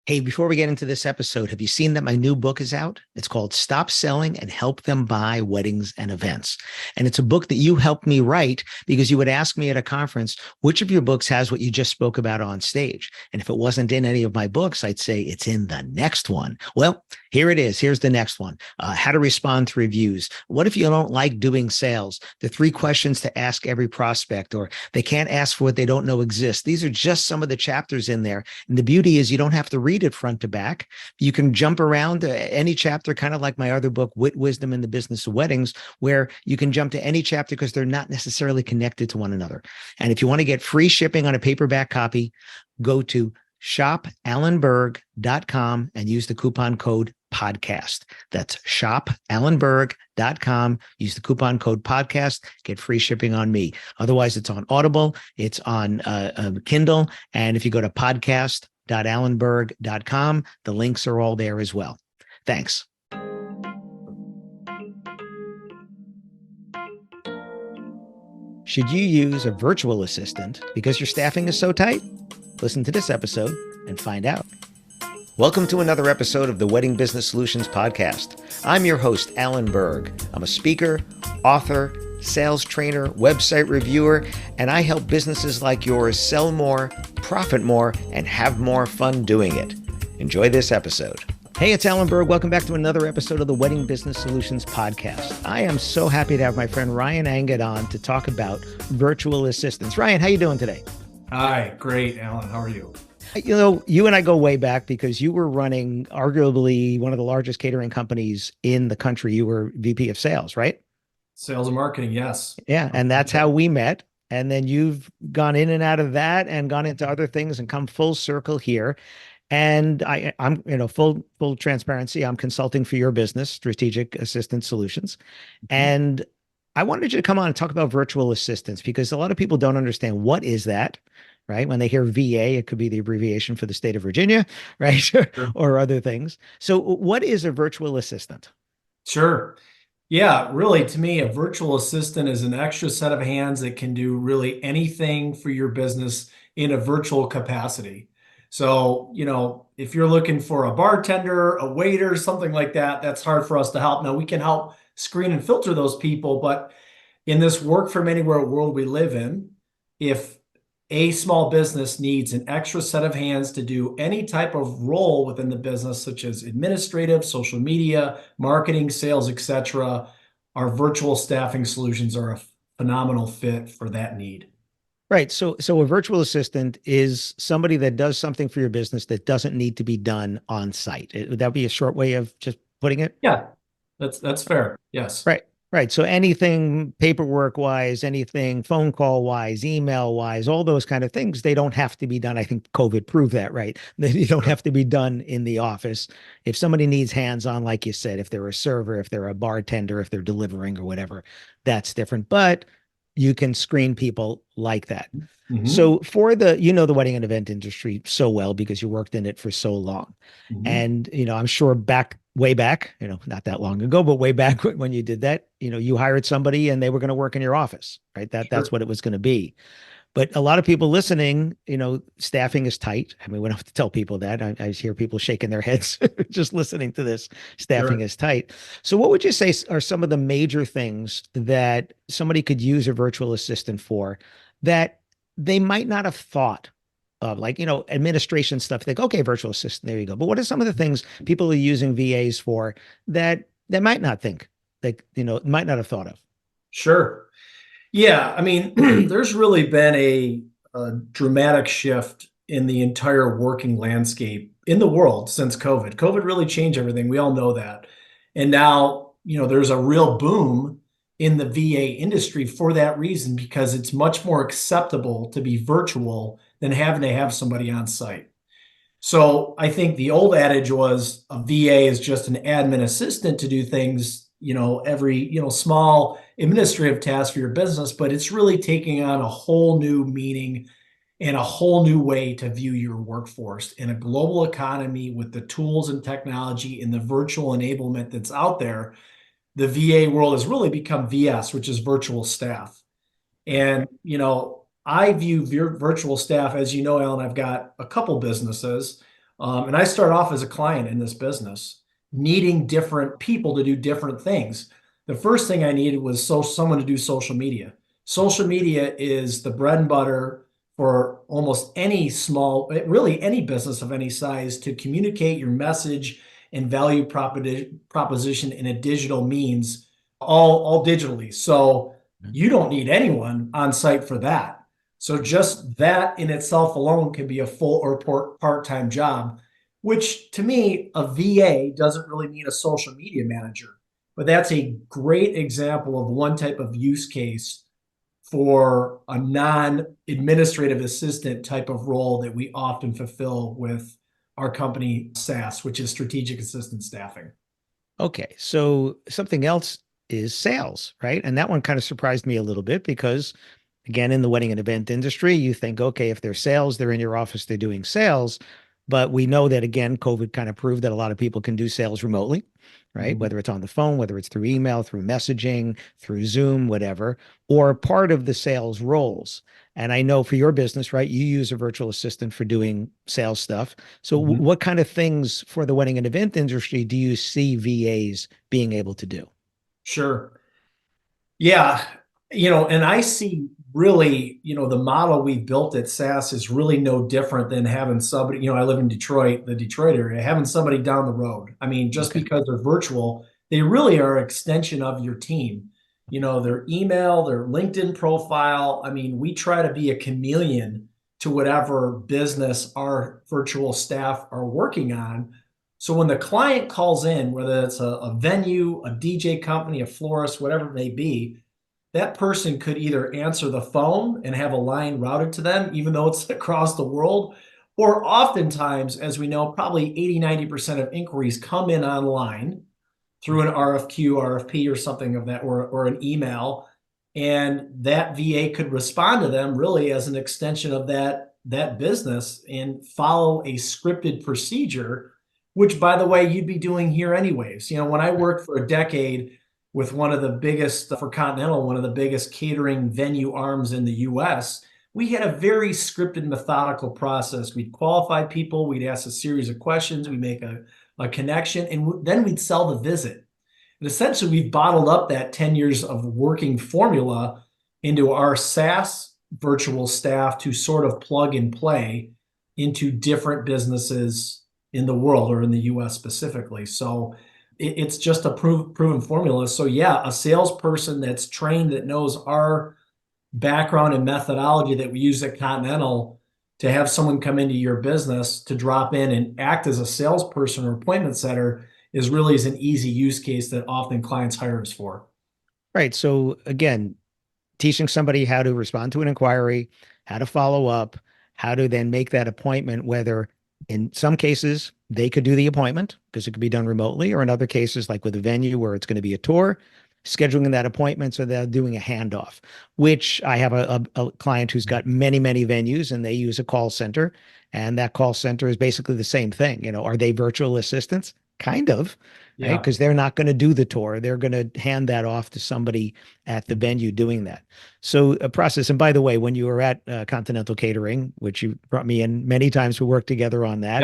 Hey, before we get into this episode, have you seen that my new book is out? It's called Stop Selling and Help Them Buy Weddings and Events. And it's a book that you helped me write because you would ask me at a conference, which of your books has what you just spoke about on stage? And if it wasn't in any of my books, I'd say it's in the next one. Well, here it is. Here's the next one. How to respond to reviews. What if you don't like doing sales? The 3 questions to ask every prospect, or they can't ask for what they don't know exists. These are just some of the chapters in there. And the beauty is you don't have to read it front to back. You can jump around to any chapter, kind of like my other book, Wit, Wisdom, and the Business of Weddings, where you can jump to any chapter because they're not necessarily connected to one another. And if you want to get free shipping on a paperback copy, go to shopallenberg.com and use the coupon code podcast. That's shopallenberg.com. Use the coupon code podcast. Get free shipping on me. Otherwise, it's on Audible. It's on Kindle. And if you go to podcast.allenberg.com, the links are all there as well. Thanks. Should you use a virtual assistant because your staffing is so tight? Listen to this episode and find out. Welcome to another episode of the Wedding Business Solutions Podcast. I'm your host, Alan Berg. I'm a speaker, author, sales trainer, website reviewer, and I help businesses like yours sell more, profit more, and have more fun doing it. Enjoy this episode. Hey, it's Alan Berg. Welcome back to another episode of the Wedding Business Solutions Podcast. I am so happy to have my friend Ryan Angott on to talk about virtual assistants. Ryan, how you doing today? Hi, great, Alan. How are you? You know, you and I go way back because you were running arguably one of the largest catering companies in the country. You were VP of sales, right? Sales and marketing, yes. Yeah. And that's how we met. And then you've gone in and out of that and gone into other things and come full circle here. And I'm, full transparency. I'm consulting for your business, Strategic Assistant Solutions. And I wanted you to come on and talk about virtual assistants because a lot of people don't understand what is that. Right? When they hear VA, it could be the abbreviation for the state of Virginia, right? Sure. Or other things. So what is a virtual assistant? Sure. Yeah, really, to me, a virtual assistant is an extra set of hands that can do really anything for your business in a virtual capacity. So, if you're looking for a bartender, a waiter, something like that, that's hard for us to help. Now, we can help screen and filter those people, but in this work from anywhere world we live in, if a small business needs an extra set of hands to do any type of role within the business, such as administrative, social media, marketing, sales, etc. Our virtual staffing solutions are a phenomenal fit for that need. Right. So a virtual assistant is somebody that does something for your business that doesn't need to be done on site. Would that be a short way of just putting it? Yeah, that's fair. Yes. Right. Right. So anything paperwork wise, anything phone call wise, email wise, all those kind of things, they don't have to be done. I think COVID proved that, right? They don't have to be done in the office. If somebody needs hands on, like you said, if they're a server, if they're a bartender, if they're delivering or whatever, that's different. But you can screen people like that. Mm-hmm. So for the wedding and event industry so well because you worked in it for so long. Mm-hmm. And, I'm sure way back, not that long ago, but way back when you did that, you hired somebody and they were going to work in your office, right? That's what it was going to be. But a lot of people listening, staffing is tight. I mean, we don't have to tell people that. I hear people shaking their heads just listening to this. Staffing is tight. So what would you say are some of the major things that somebody could use a virtual assistant for that they might not have thought of, like, administration stuff? They think, okay, virtual assistant, there you go. But what are some of the things people are using VAs for that they might not think, might not have thought of? Sure. Yeah, I mean, there's really been a dramatic shift in the entire working landscape in the world since COVID. COVID really changed everything. We all know that. And now, there's a real boom in the VA industry for that reason, because it's much more acceptable to be virtual than having to have somebody on site. So I think the old adage was a VA is just an admin assistant to do things, every, small administrative task for your business, but it's really taking on a whole new meaning and a whole new way to view your workforce in a global economy with the tools and technology and the virtual enablement that's out there. The VA world has really become VS, which is virtual staff. And, I view virtual staff, as you know, Alan, I've got a couple businesses. And I start off as a client in this business, needing different people to do different things. The first thing I needed was someone to do social media. Social media is the bread and butter for almost any small, really any business of any size to communicate your message and value proposition in a digital means, all digitally. So you don't need anyone on site for that. So just that in itself alone can be a full or part-time job, which to me, a VA doesn't really need a social media manager. But that's a great example of one type of use case for a non-administrative assistant type of role that we often fulfill with our company SAS, which is strategic assistant staffing. Okay, so something else is sales, right? And that one kind of surprised me a little bit because, again, in the wedding and event industry, you think, okay, if they're sales, they're in your office, they're doing sales. But we know that, again, COVID kind of proved that a lot of people can do sales remotely, right? Mhm. Whether it's on the phone, whether it's through email, through messaging, through Zoom, whatever, or part of the sales roles. And I know for your business, right, you use a virtual assistant for doing sales stuff. So Mhm. what kind of things for the wedding and event industry do you see VAs being able to do? Sure. Yeah, and I see really, the model we built at SAS is really no different than having somebody, I live in Detroit, the Detroit area, having somebody down the road. I mean, just Okay. because they're virtual, they really are an extension of your team. Their email, their LinkedIn profile. I mean, we try to be a chameleon to whatever business our virtual staff are working on. So when the client calls in, whether it's a venue, a DJ company, a florist, whatever it may be, that person could either answer the phone and have a line routed to them, even though it's across the world, or oftentimes, as we know, probably 80, 90% of inquiries come in online through an RFQ, RFP, or something of that, or an email. And that VA could respond to them really as an extension of that business and follow a scripted procedure, which by the way, you'd be doing here anyways. When I worked for a decade with one of the biggest for Continental, one of the biggest catering venue arms in the US, we had a very scripted, methodical process. We'd qualify people, we'd ask a series of questions, we make a connection, and then we'd sell the visit. And essentially, we've bottled up that 10 years of working formula into our SaaS virtual staff to sort of plug and play into different businesses in the world or in the US specifically. So it's just a proven formula. So, yeah, a salesperson that's trained that knows our background and methodology that we use at Continental to have someone come into your business to drop in and act as a salesperson or appointment setter is an easy use case that often clients hire us for. Right. So again, teaching somebody how to respond to an inquiry, how to follow up, how to then make that appointment, whether in some cases they could do the appointment because it could be done remotely, or in other cases, like with a venue where it's going to be a tour, scheduling that appointment so they're doing a handoff, which I have a client who's got many, many venues and they use a call center. And that call center is basically the same thing. Are they virtual assistants? Kind of, right? Yeah. Because they're not going to do the tour. They're going to hand that off to somebody at the venue doing that. So a process. And by the way, when you were at Continental Catering, which you brought me in many times, we worked together on that.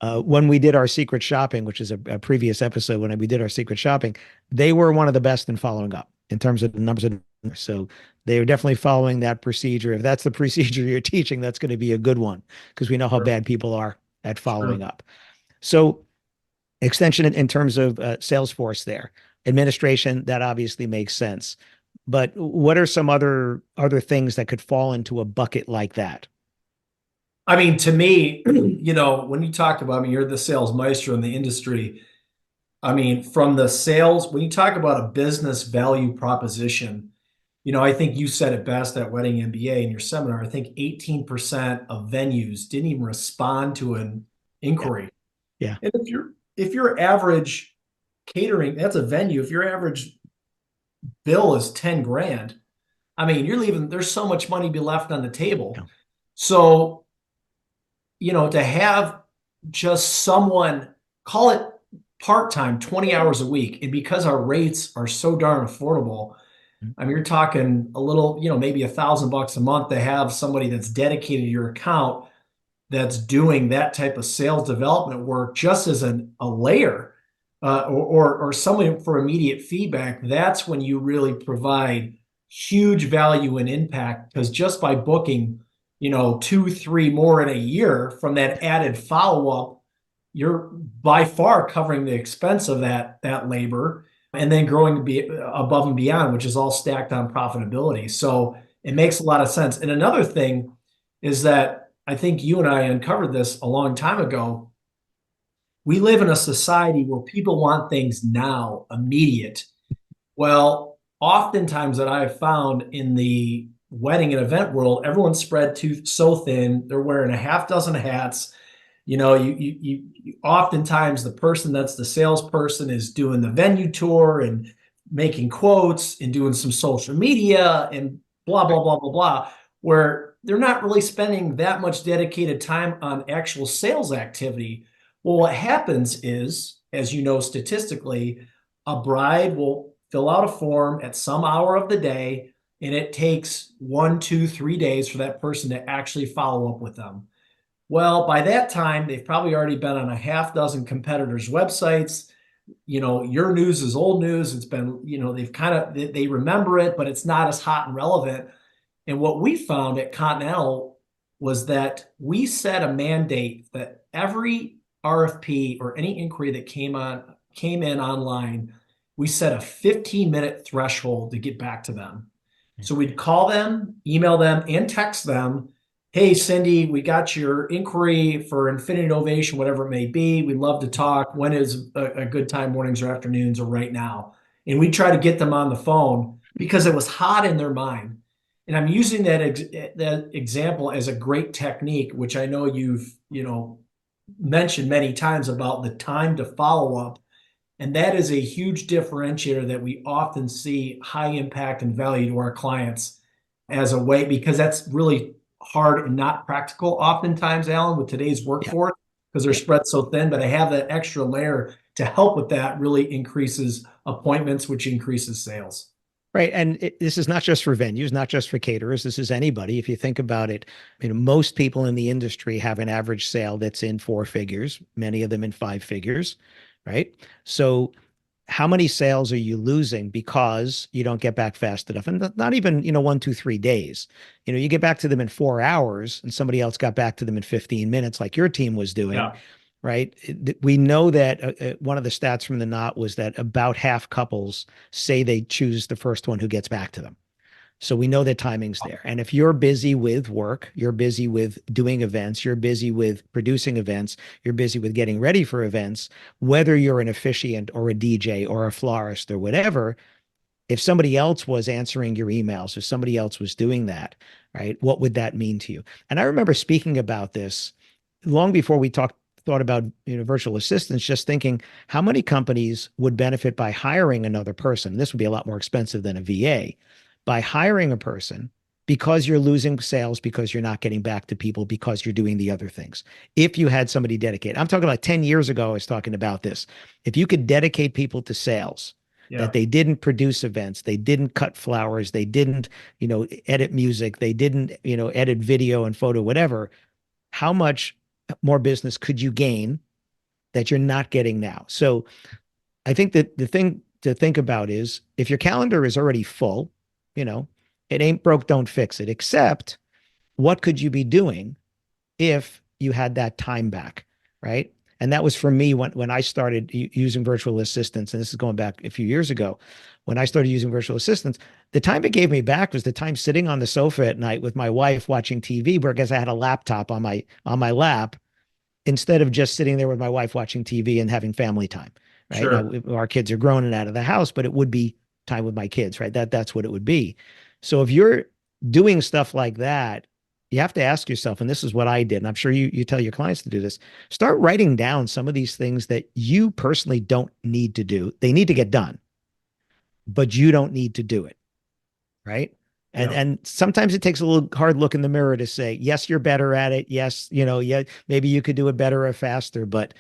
Yep. When we did our secret shopping, which is a previous episode, when we did our secret shopping, they were one of the best in following up in terms of the numbers of. So they were definitely following that procedure. If that's the procedure you're teaching, that's going to be a good one because we know how Sure. bad people are at following Sure. up. So extension in terms of Salesforce there, administration, that obviously makes sense. But what are some other things that could fall into a bucket like that? I mean, to me, when you talk about, I mean, you're the sales maestro in the industry. I mean, from the sales, when you talk about a business value proposition, I think you said it best at Wedding MBA in your seminar. I think 18% of venues didn't even respond to an Yeah. inquiry. Yeah. And if your average catering, that's a venue, if your average bill is 10 grand, I mean, there's so much money to be left on the table. Yeah. So, to have just someone call it part-time, 20 hours a week, and because our rates are so darn affordable, I mean, you're talking a little, maybe $1,000 a month to have somebody that's dedicated to your account that's doing that type of sales development work just as a layer, or someone for immediate feedback, that's when you really provide huge value and impact, because just by booking, two, three more in a year from that added follow-up, you're by far covering the expense of that labor, and then growing to be above and beyond, which is all stacked on profitability. So it makes a lot of sense. And another thing is that I think you and I uncovered this a long time ago. We live in a society where people want things now, immediate. Well, oftentimes that I have found in the wedding and event world, everyone's spread too so thin. They're wearing a half dozen hats. Oftentimes the person that's the salesperson is doing the venue tour and making quotes and doing some social media and blah, blah, blah, blah, blah, where they're not really spending that much dedicated time on actual sales activity. Well, what happens is, as you know, statistically, a bride will fill out a form at some hour of the day, and it takes 1, 2, 3 days for that person to actually follow up with them. Well, by that time, they've probably already been on a half dozen competitors' websites. Your news is old news. It's been, they remember it, but it's not as hot and relevant. And what we found at Continental was that we set a mandate that every RFP or any inquiry that came in online, we set a 15-minute threshold to get back to them. So we'd call them, email them, and text them. Hey, Cindy, we got your inquiry for Infinity Ovation, whatever it may be. We'd love to talk. When is a good time, mornings or afternoons or right now? And we try to get them on the phone because it was hot in their mind. And I'm using that example as a great technique, which I know you've, mentioned many times about the time to follow up. And that is a huge differentiator that we often see high impact and value to our clients as a way, because that's really hard and not practical oftentimes, Alan, with today's Yeah. workforce, because they're spread so thin. But I have that extra layer to help with that really increases appointments, which increases sales. Right. And this is not just for venues, not just for caterers. This is anybody. If you think about it, most people in the industry have an average sale that's in 4 figures, many of them in 5 figures, right? So how many sales are you losing because you don't get back fast enough? And not even, 1, 2, 3 days. You get back to them in 4 hours and somebody else got back to them in 15 minutes, like your team was doing, Yeah. right? We know that one of the stats from the Knot was that about half couples say they choose the first one who gets back to them. So we know that timing's there. And if you're busy with work, you're busy with doing events, you're busy with producing events, you're busy with getting ready for events, whether you're an officiant or a DJ or a florist or whatever, if somebody else was answering your emails, if somebody else was doing that, right, what would that mean to you? And I remember speaking about this long before we thought about virtual assistants, just thinking how many companies would benefit by hiring another person. This would be a lot more expensive than a VA, by hiring a person, because you're losing sales, because you're not getting back to people, because you're doing the other things. If you had somebody dedicated, I'm talking about 10 years ago, I was talking about this. If you could dedicate people to sales, Yeah. that they didn't produce events, they didn't cut flowers, they didn't, edit music, they didn't, edit video and photo, whatever, how much more business could you gain that you're not getting now? So I think that the thing to think about is, if your calendar is already full, it ain't broke, don't fix it. Except, what could you be doing if you had that time back, right? And that was for me when I started using virtual assistants, and this is going back a few years ago. When I started using virtual assistants, the time it gave me back was the time sitting on the sofa at night with my wife watching TV, because I had a laptop on my lap, instead of just sitting there with my wife watching TV and having family time. Right now, Sure. our kids are grown and out of the house, but it would be time with my kids, right? That's what it would be. So if you're doing stuff like that, you have to ask yourself, and this is what I did, and I'm sure you tell your clients to do this, start writing down some of these things that you personally don't need to do. They need to get done, but you don't need to do it, right? And Yeah. and sometimes it takes a little hard look in the mirror to say, yes, you're better at it. Yes, yeah, maybe you could do it better or faster, but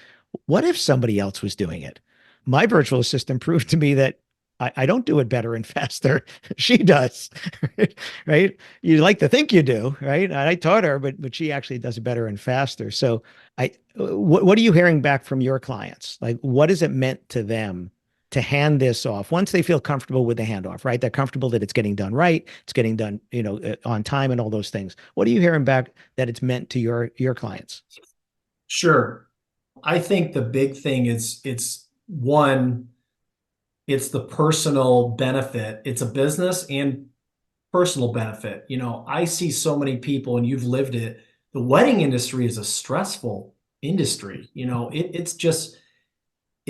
what if somebody else was doing it? My virtual assistant proved to me that I don't do it better and faster. She does, right? You like to think you do, right? And I taught her, but she actually does it better and faster. So what are you hearing back from your clients? Like, what has it meant to them to hand this off once they feel comfortable with the handoff, right? They're comfortable that it's getting done right, it's getting done, on time and all those things. What are you hearing back that it's meant to your clients? Sure. I think the big thing is it's one, it's the personal benefit. It's a business and personal benefit. I see so many people, and you've lived it. The wedding industry is a stressful industry. It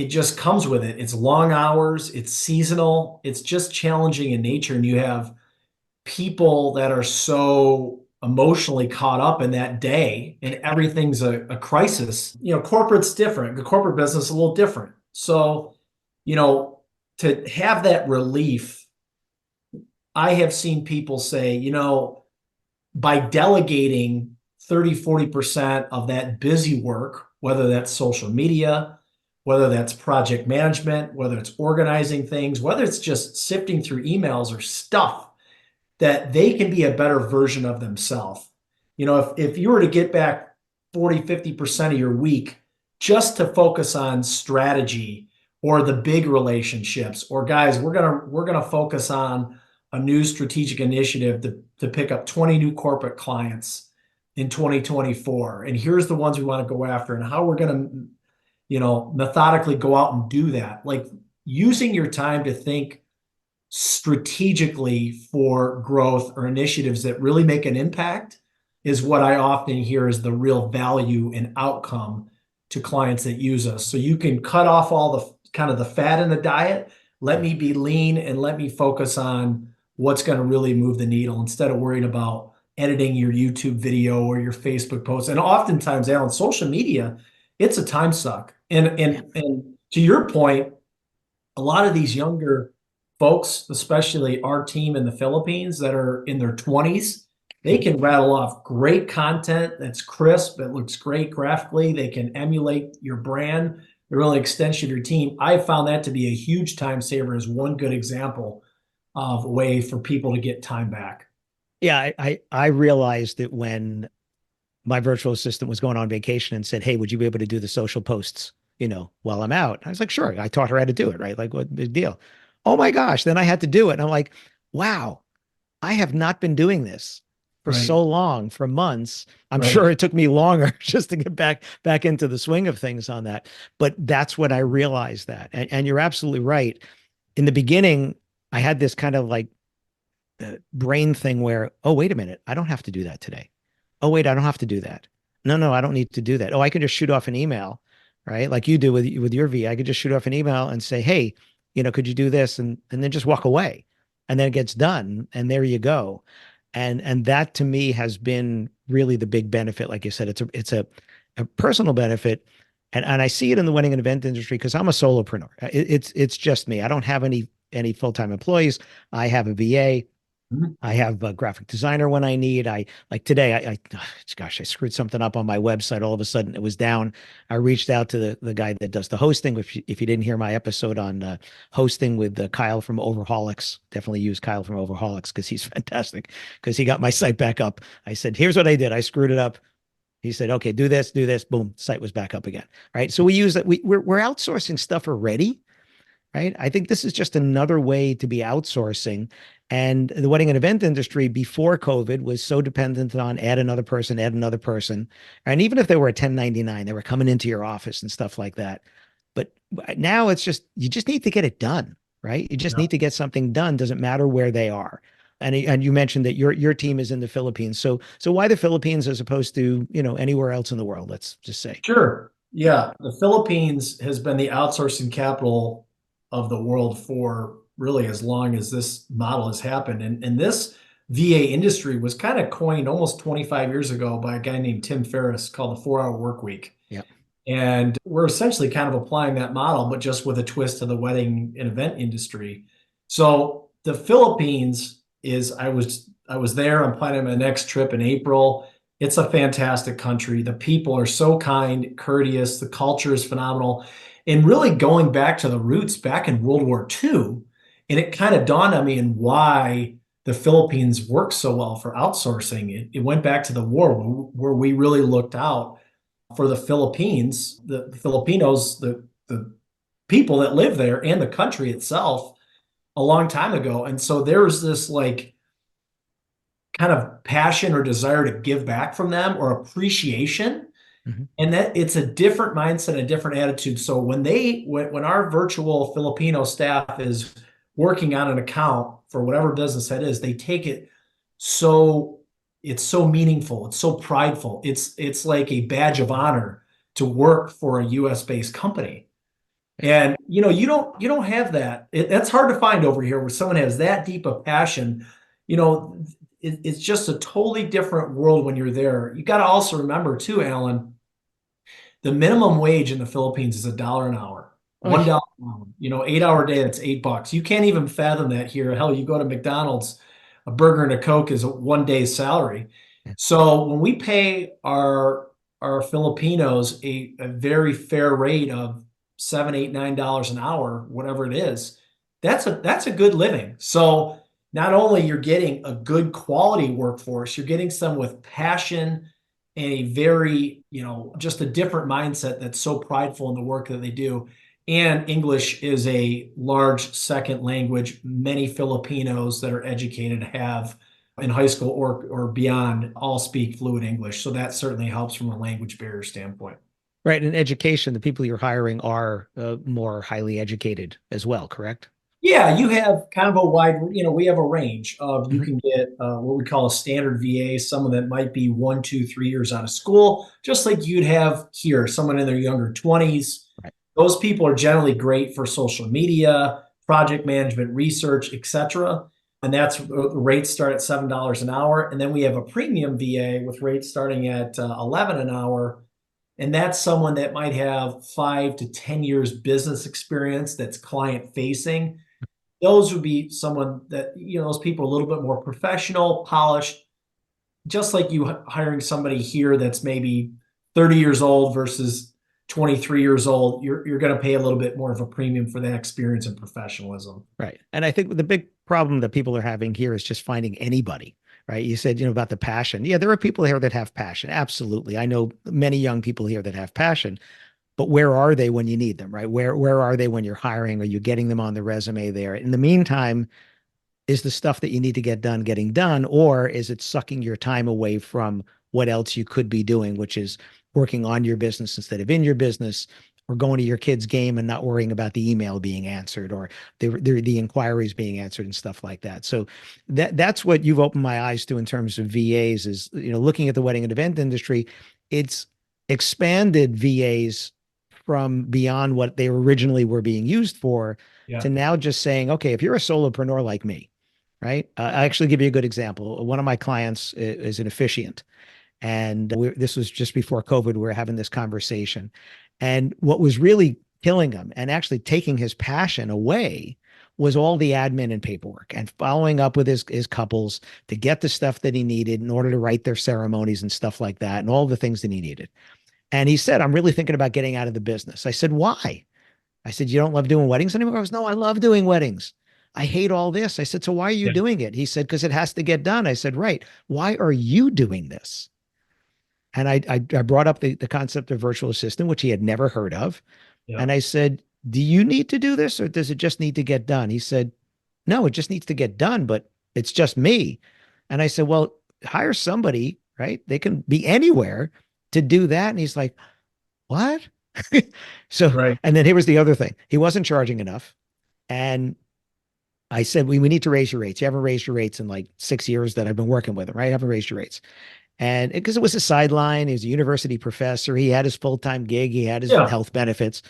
just comes with it. It's long hours, it's seasonal, it's just challenging in nature. And you have people that are so emotionally caught up in that day, and everything's a crisis. Corporate's different. The corporate business is a little different. So, you know, to have that relief, I have seen people say, by delegating 30, 40% of that busy work, whether that's social media, whether that's project management, whether it's organizing things, whether it's just sifting through emails or stuff, that they can be a better version of themselves. If you were to get back 40, 50% of your week just to focus on strategy or the big relationships, or guys, we're gonna focus on a new strategic initiative to pick up 20 new corporate clients in 2024. And here's the ones we want to go after, and how we're gonna, methodically go out and do that. Like, using your time to think strategically for growth or initiatives that really make an impact is what I often hear is the real value and outcome to clients that use us. So you can cut off all the kind of the fat in the diet. Let me be lean and let me focus on what's going to really move the needle, instead of worrying about editing your YouTube video or your Facebook post. And oftentimes, Alan, social media, it's a time suck. And to your point, a lot of these younger folks, especially our team in the Philippines that are in their 20s, they can rattle off great content that's crisp, that looks great graphically. They can emulate your brand, the real extension of your team. I found that to be a huge time saver, as one good example of a way for people to get time back. Yeah, I realized that when my virtual assistant was going on vacation and said, "Hey, would you be able to do the social posts, while I'm out?" I was like, "Sure." I taught her how to do it, right? Like, what big deal? Oh my gosh. Then I had to do it. And I'm like, wow, I have not been doing this for Right. so long, for months. I'm sure Right. it took me longer just to get back into the swing of things on that. But that's when I realized that. And you're absolutely right. In the beginning, I had this kind of like brain thing where, oh, wait a minute, I don't have to do that today. Oh, wait, I don't have to do that. No, I don't need to do that. Oh, I can just shoot off an email, right? Like you do with your V. I could just shoot off an email and say, hey, could you do this? And then just walk away. And then it gets done. And there you go. And that to me has been really the big benefit. Like you said, it's a personal benefit. And I see it in the wedding and event industry because I'm a solopreneur. It's just me. I don't have any full-time employees. I have a VA. Mhm. I have a graphic designer when I need. I like today. Gosh, I screwed something up on my website. All of a sudden, it was down. I reached out to the guy that does the hosting. If you didn't hear my episode on hosting with Kyle from Overholics, definitely use Kyle from Overholics because he's fantastic. Because he got my site back up. I said, "Here's what I did. I screwed it up." He said, "Okay, do this, do this." Boom, site was back up again. Right. So we use that. We're outsourcing stuff already, right? I think this is just another way to be outsourcing. And the wedding and event industry before COVID was so dependent on add another person, add another person. And even if they were a 1099, they were coming into your office and stuff like that. But now it's just, you just need to get it done, right? You just Yeah. need to get something done. Doesn't matter where they are. And you mentioned that your team is in the Philippines. So why the Philippines as opposed to, anywhere else in the world, let's just say. Sure. Yeah. The Philippines has been the outsourcing capital of the world for really as long as this model has happened. And this VA industry was kind of coined almost 25 years ago by a guy named Tim Ferriss, called the 4 Hour Work Week. Yeah. And we're essentially kind of applying that model, but just with a twist to the wedding and event industry. So the Philippines is, I was there. I'm planning my next trip in April. It's a fantastic country. The people are so kind, courteous. The culture is phenomenal. And really going back to the roots, back in World War II, And it kind of dawned on me and why the Philippines works so well for outsourcing. It went back to the war where we really looked out for the Philippines, the Filipinos, the people that live there and the country itself a long time ago. And so there's this like kind of passion or desire to give back from them or appreciation. Mhm. And that it's a different mindset, a different attitude. So when our virtual Filipino staff is working on an account for whatever business that is, they take it so it's so meaningful, it's so prideful. It's like a badge of honor to work for a US based company. And you don't have that. That's hard to find over here where someone has that deep of passion. You know, it's just a totally different world when you're there. You got to also remember too, Alan, the minimum wage in the Philippines is $1 an hour. Oh, $1 an hour. 8-hour day, that's $8. You can't even fathom that here. Hell, you go to McDonald's, a burger and a Coke is a 1 day's salary. yeah. So when we pay our Filipinos a very fair rate of 7, 8, $9 an hour, whatever it is, that's a good living. So not only you're getting a good quality workforce, you're getting some with passion and a very, just a different mindset that's so prideful in the work that they do. And English is a large second language. Many Filipinos that are educated have in high school or beyond all speak fluent English. So that certainly helps from a language barrier standpoint. Right. In education, the people you're hiring are more highly educated as well, correct? Yeah, you have kind of a wide, we have a range of you Mhm. can get what we call a standard VA, someone that might be 1, 2, 3 years out of school, just like you'd have here, someone in their younger 20s. Right. Those people are generally great for social media, project management, research, etc. And that's rates start at $7 an hour. And then we have a premium VA with rates starting at 11 an hour. And that's someone that might have 5 to 10 years business experience that's client facing. Those would be someone that, those people are a little bit more professional, polished, just like you hiring somebody here that's maybe 30 years old versus 23 years old. You're going to pay a little bit more of a premium for that experience and professionalism. Right. And I think the big problem that people are having here is just finding anybody, right? You said, about the passion. Yeah, there are people here that have passion. Absolutely. I know many young people here that have passion, but where are they when you need them, right? Where are they when you're hiring? Are you getting them on the resume there? In the meantime, is the stuff that you need to get done getting done, or is it sucking your time away from what else you could be doing, which is working on your business instead of in your business, or going to your kid's game and not worrying about the email being answered or the inquiries being answered and stuff like that. So that's what you've opened my eyes to in terms of VAs is, looking at the wedding and event industry. It's expanded VAs from beyond what they originally were being used for Yeah. to now just saying, okay, if you're a solopreneur like me, right? I actually give you a good example. One of my clients is an officiant, and this was just before COVID. We were having this conversation, and what was really killing him and actually taking his passion away was all the admin and paperwork and following up with his couples to get the stuff that he needed in order to write their ceremonies and stuff like that, and all the things that he needed. And he said, "I'm really thinking about getting out of the business." I said, "Why?" I said, "You don't love doing weddings anymore?" He goes, "No, I love doing weddings. I hate all this." I said, "So why are you Yeah. doing it?" He said, "Because it has to get done." I said, "Right. Why are you doing this?" And I brought up the concept of virtual assistant, which he had never heard of. Yeah. And I said, "Do you need to do this or does it just need to get done?" He said, "No, it just needs to get done, but it's just me." And I said, "Well, hire somebody, right? They can be anywhere to do that." And he's like, "What?" So, Right. and then here was the other thing. He wasn't charging enough. And I said, we need to raise your rates. You haven't raised your rates in like 6 years that I've been working with him, right? You haven't raised your rates. And because it was a sideline, he was a university professor. He had his full-time gig. He had his Yeah. health benefits.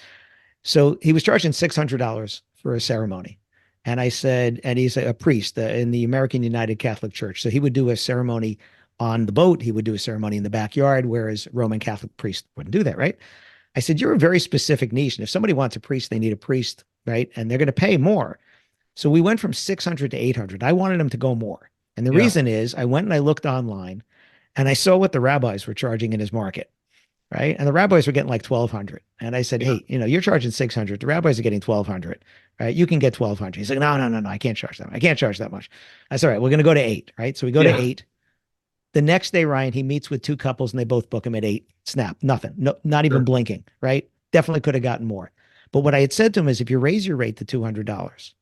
So he was charging $600 for a ceremony. And I said, and he's a priest in the American United Catholic Church. So he would do a ceremony on the boat. He would do a ceremony in the backyard, whereas Roman Catholic priests wouldn't do that, right? I said, you're a very specific niche. And if somebody wants a priest, they need a priest, right? And they're going to pay more. So we went from 600 to 800. I wanted him to go more. And the Yeah. reason is I went and I looked online and I saw what the rabbis were charging in his market. right? And the rabbis were getting like 1,200. And I said, Yeah. hey, you're charging 600. The rabbis are getting 1,200, right? You can get 1,200. He's like, no, no, no, no, I can't charge that. I can't charge that much. I said, all right, we're going to go to eight, right? So we go to Yeah. eight. The next day, Ryan, he meets with two couples and they both book him at eight. Snap, nothing, no, not even Sure. blinking, right? Definitely could have gotten more. But what I had said to him is, if you raise your rate to $200,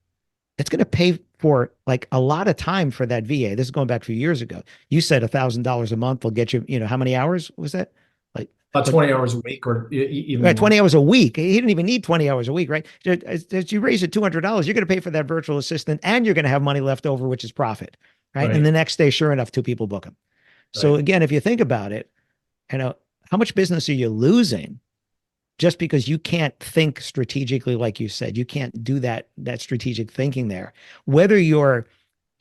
it's going to pay for like a lot of time for that VA. This is going back a few years ago. You said $1,000 a month will get you, how many hours was that? Like, About what, 20 hours a week or even right, more. 20 hours a week. He didn't even need 20 hours a week, right? As you raise it $200, you're going to pay for that virtual assistant and you're going to have money left over, which is profit, right? And the Right. next day, sure enough, two people book him. So Right. again, if you think about it, how much business are you losing just because you can't think strategically, like you said? You can't do that strategic thinking there. Whether you're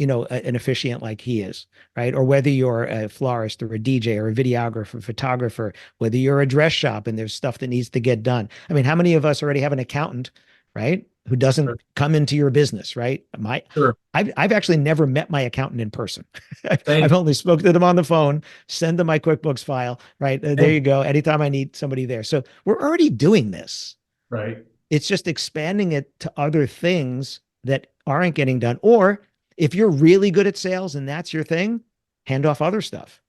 an officiant like he is, right? Or whether you're a florist or a DJ or a videographer, photographer, whether you're a dress shop and there's stuff that needs to get done. I mean, how many of us already have an accountant, right? Who doesn't Sure. come into your business, right? Sure. I've actually never met my accountant in person. I've Same. only spoken to them on the phone, send them my QuickBooks file, right? There you Same. go. Anytime I need somebody there. So we're already doing this. Right. It's just expanding it to other things that aren't getting done. Or if you're really good at sales and that's your thing, hand off other stuff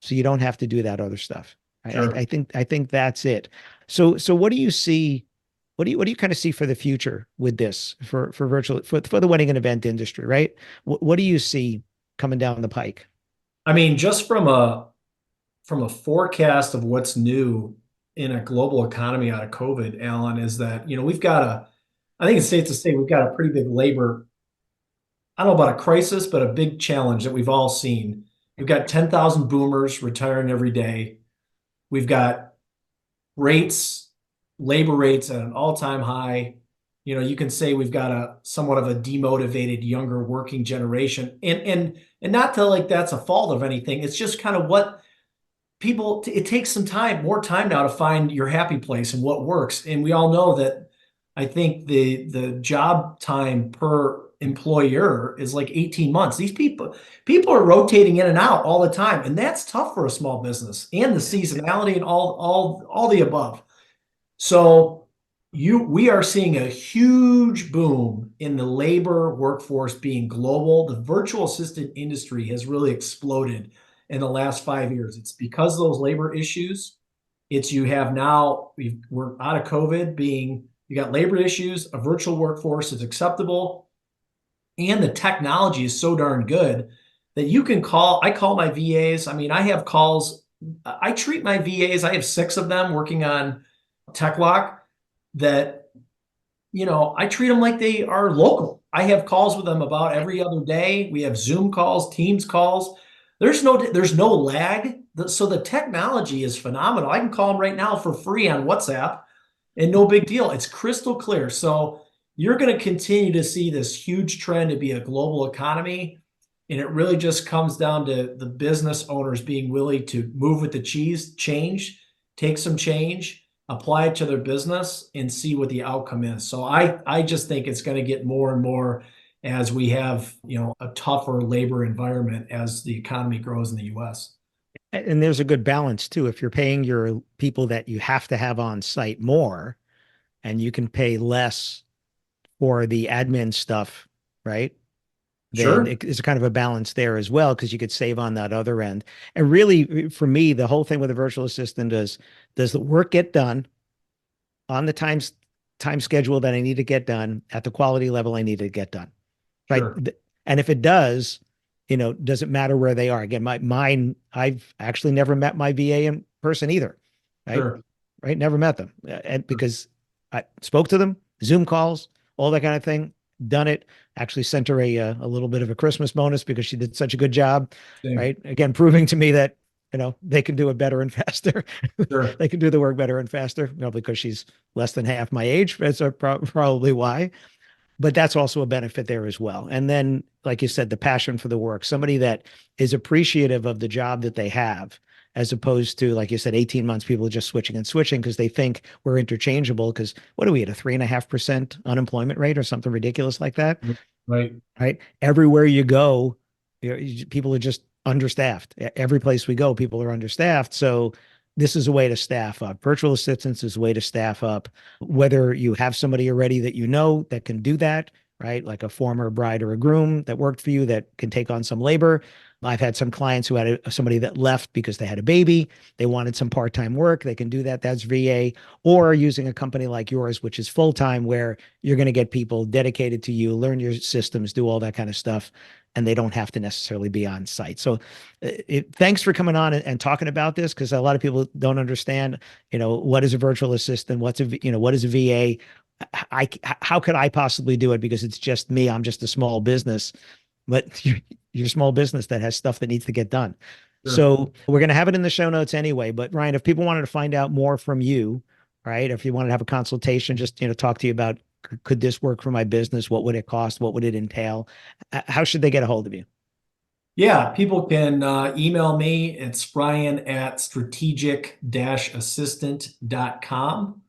so you don't have to do that other stuff. I Sure. think that's it. So what do you see? What do you kind of see for the future with this for virtual for the wedding and event industry, right? What do you see coming down the pike? I mean, just from a forecast of what's new in a global economy out of COVID, Alan, is that, we've got I think it's safe to say we've got a pretty big labor, I don't know about a crisis, but a big challenge that we've all seen. We've got 10,000 boomers retiring every day. We've got rates, labor rates at an all-time high. You can say we've got a somewhat of a demotivated younger working generation. And not to like that's a fault of anything. It's just kind of what people it takes some time, more time now to find your happy place and what works. And we all know that I think the job time per employer is like 18 months. These people are rotating in and out all the time, and that's tough for a small business and the seasonality and all the above. So we are seeing a huge boom in the labor workforce being global. The virtual assistant industry has really exploded in the last 5 years. It's because of those labor issues. It's you have now we're out of COVID being you got labor issues, a virtual workforce is acceptable, and the technology is so darn good that you can I call my VAs. I mean, I have calls. I treat my VAs. I have six of them working on TechLock that, I treat them like they are local. I have calls with them about every other day. We have Zoom calls, Teams calls. There's no lag. So the technology is phenomenal. I can call them right now for free on WhatsApp and no big deal. It's crystal clear. So you're going to continue to see this huge trend to be a global economy. And it really just comes down to the business owners being willing to move with the take some change, apply it to their business, and see what the outcome is. So I just think it's going to get more and more as we have, a tougher labor environment as the economy grows in the US. And there's a good balance too. If you're paying your people that you have to have on site more, and you can pay less for the admin stuff, right? Then Sure. it's a kind of a balance there as well because you could save on that other end. And really, for me, the whole thing with a virtual assistant is, does the work get done on the time schedule that I need to get done at the quality level I need to get done, right? Sure. And if it does, does it matter where they are? Again, mine, I've actually never met my VA in person either, right? Sure. Right, never met them, and because I spoke to them, Zoom calls, all that kind of thing, done it. Actually sent her a little bit of a Christmas bonus because she did such a good job, Same. right? Again, proving to me that they can do it better and faster. Sure. They can do the work better and faster, probably because she's less than half my age. That's probably why. But that's also a benefit there as well. And then, like you said, the passion for the work, somebody that is appreciative of the job that they have, as opposed to, like you said, 18 months, people are just switching and switching because they think we're interchangeable. Because what are we at, a 3.5% unemployment rate or something ridiculous like that? Right. Right. Everywhere you go, people are just understaffed. Every place we go, people are understaffed. So this is a way to staff up. Virtual assistants is a way to staff up, whether you have somebody already that you know that can do that, right? Like a former bride or a groom that worked for you that can take on some labor. I've had some clients who had somebody that left because they had a baby. They wanted some part-time work. They can do that. That's VA. Or using a company like yours, which is full-time, where you're going to get people dedicated to you, learn your systems, do all that kind of stuff, and they don't have to necessarily be on site. So thanks for coming on and talking about this, because a lot of people don't understand, what is a virtual assistant? What is a VA? How could I possibly do it? Because it's just me. I'm just a small business, but you're a small business that has stuff that needs to get done. Sure. So we're going to have it in the show notes anyway. But Ryan, if people wanted to find out more from you, right? If you wanted to have a consultation, just, talk to you about, could this work for my business? What would it cost? What would it entail? How should they get a hold of you? Yeah, people can email me. It's Ryan at strategic-assistant.com.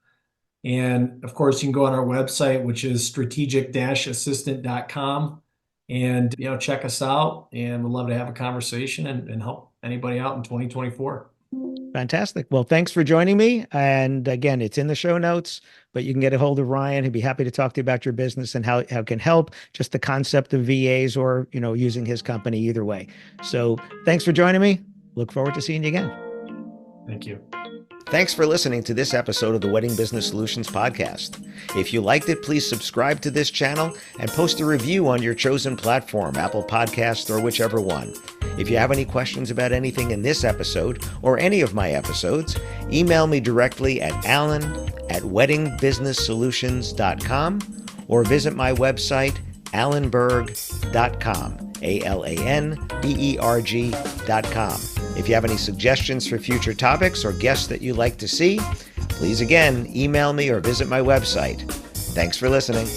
And of course, you can go on our website, which is strategic-assistant.com, and check us out. And we'd love to have a conversation and help anybody out in 2024. Fantastic. Well, thanks for joining me. And again, it's in the show notes, but you can get a hold of Ryan. He'd be happy to talk to you about your business and how it can help, just the concept of VAs or, using his company either way. So thanks for joining me. Look forward to seeing you again. Thank you. Thanks for listening to this episode of the Wedding Business Solutions podcast. If you liked it, please subscribe to this channel and post a review on your chosen platform, Apple Podcasts or whichever one. If you have any questions about anything in this episode or any of my episodes, email me directly at alan@weddingbusinesssolutions.com or visit my website, alanberg.com, alanberg.com. If you have any suggestions for future topics or guests that you'd like to see, please again, email me or visit my website. Thanks for listening.